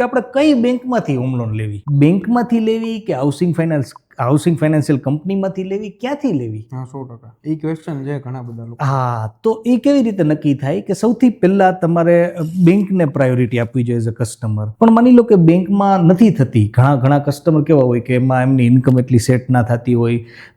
કે આપણે કઈ બેંકમાંથી હોમ લોન લેવી, બેંકમાંથી લેવી કે હાઉસિંગ ફાઇનાન્શિયલ કંપનીમાંથી લેવી, ક્યાંથી લેવી? હા, 100%. એ ક્વેશ્ચન છે ઘણા બધા લોકો. હા, તો એ કેવી રીતે નક્કી થાય કે સૌથી પહેલા તમારે બેંકને પ્રાયોરિટી આપવી જોઈએ એઝ અ કસ્ટમર. પણ માની લો કે બેંકમાં નથી થતી, ઘણા કસ્ટમર કેવા હોય કે એમાં એમની ઇન્કમ એટલી સેટ ના થતી હોય,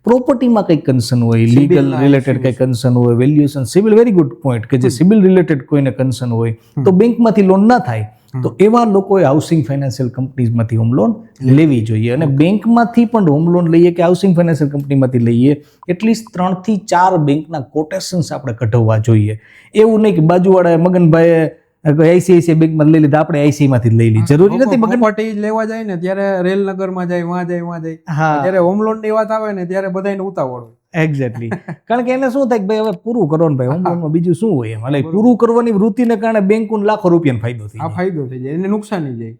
પ્રોપર્ટીમાં કંઈક કન્સર્ન હોય, લીગલ રિલેટેડ કંઈક કન્સર્ન હોય, valuation, civil, very good point, કે જે સિવિલ રિલેટેડ કોઈને કન્સર્ન હોય તો બેંકમાંથી લોન ના થાય. તો એવા લોકોએ હાઉસિંગ ફાઇનાન્શિયલ કંપનીઝમાંથી હોમ લોન લેવી જોઈએ. અને બેંકમાંથી પણ હોમ લોન લઈએ કે હાઉસિંગ ફાઇનાન્શિયલ કંપનીમાંથી લઈએ, એટલીસ્ટ 3 થી 4 બેંકના કોટેશન્સ આપણે કઢાવવા જોઈએ. એવું નહીં કે બાજુવાળાએ મગનભાઈએ આઈસીઆઈસીઆઈ બેંકમાં લઈ લીધા, આપણે આઈસીઆઈમાંથી લઈ લીધી. જરૂરી નથી. પ્રોપર્ટી લેવા જાય ને ત્યારે રેલનગરમાં જાય, વાં જાય. ત્યારે હોમ લોન ની વાત આવે ને ત્યારે બધાને ઉતાવળ હોય. એક્ઝેક્ટલી. કારણ કે એને શું થાય કે ભાઈ હવે પૂરું કરો ને ભાઈ, હોમ લોનમાં બીજું શું હોય એમ. એટલે પૂરું કરવાની વૃત્તિને કારણે બેંકોને લાખો રૂપિયાનો ફાયદો થઈ જાય. ફાયદો થઈ જાય, એને નુકસાની જાય,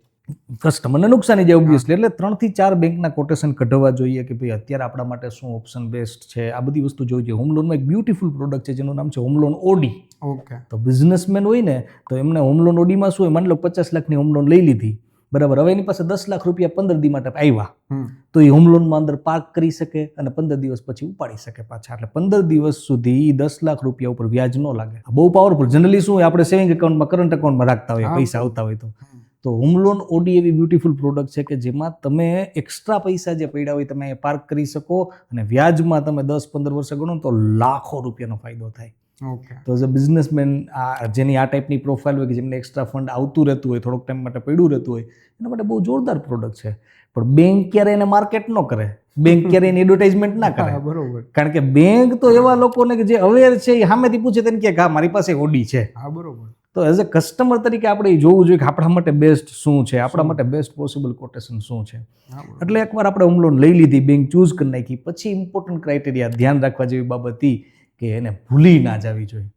કસ્ટમરને નુકસાની જાય ઓબ્વિયસલી. એટલે 3 થી 4 બેંકના કોટેશન કઢાવવા જોઈએ કે ભાઈ અત્યારે આપણા માટે શું ઓપ્શન બેસ્ટ છે. આ બધી વસ્તુ જોઈ જોઈએ. હોમ લોનમાં એક બ્યુટીફુલ પ્રોડક્ટ છે જેનું નામ છે હોમ લોન ઓડી. ઓકે. તો બિઝનેસમેન હોય ને તો એમને હોમ લોન ઓડીમાં શું હોય, માની લો 50 લાખની હોમ લોન લઈ લીધી, બરાબર. હવે એની પાસે 10 લાખ રૂપિયા 15 દી માટે આવ્યા, તો એ હોમ લોનમાં અંદર પાર્ક કરી શકે અને 15 દિવસ પછી ઉપાડી શકે પાછા. એટલે 15 દિવસ સુધી 10 લાખ રૂપિયા ઉપર વ્યાજ ન લાગે. બહુ પાવરફુલ. જનરલી શું હોય, આપણે સેવિંગ એકાઉન્ટમાં, કરંટ એકાઉન્ટમાં રાખતા હોય, પૈસા આવતા હોય તો હોમ લોન ઓડી એવી બ્યુટીફુલ પ્રોડક્ટ છે કે જેમાં તમે એક્સ્ટ્રા પૈસા જે પડ્યા હોય તમે પાર્ક કરી શકો અને વ્યાજમાં તમે 10-15 વર્ષે ગણો તો લાખો રૂપિયાનો ફાયદો થાય. ઓકે. તો એઝ અ બિઝનેસમેન જેની આ ટાઈપની પ્રોફાઇલ હોય કે જેમને એક્સ્ટ્રા ફંડ આવતું રહેતું હોય, થોડોક ટાઈમ માટે પડ્યું રહેતું હોય, એના માટે બહુ જોરદાર પ્રોડક્ટ છે. પણ બેંક ક્યારે એને માર્કેટ ન કરે, બેંક ક્યારે એની એડવર્ટાઇઝમેન્ટ ના કરે. બરોબર. કારણ કે બેંક તો એવા લોકોને કે જે અવેર છે એ સામેથી પૂછે તેને કે હા મારી પાસે ઓડી છે. હા, બરોબર. તો એઝ અ કસ્ટમર તરીકે આપણે જોવું જોઈએ કે આપણા માટે બેસ્ટ શું છે, આપણા માટે બેસ્ટ પોસિબલ કોટેશન શું છે. એટલે એકવાર આપણે હોમ લોન લઈ લીધી, બેંક ચૂઝ કરી નાખી, પછી ઇમ્પોર્ટન્ટ ક્રાઇટેરિયા ધ્યાન રાખવા જેવી બાબત કે એને ભૂલી ના જવી જોઈએ.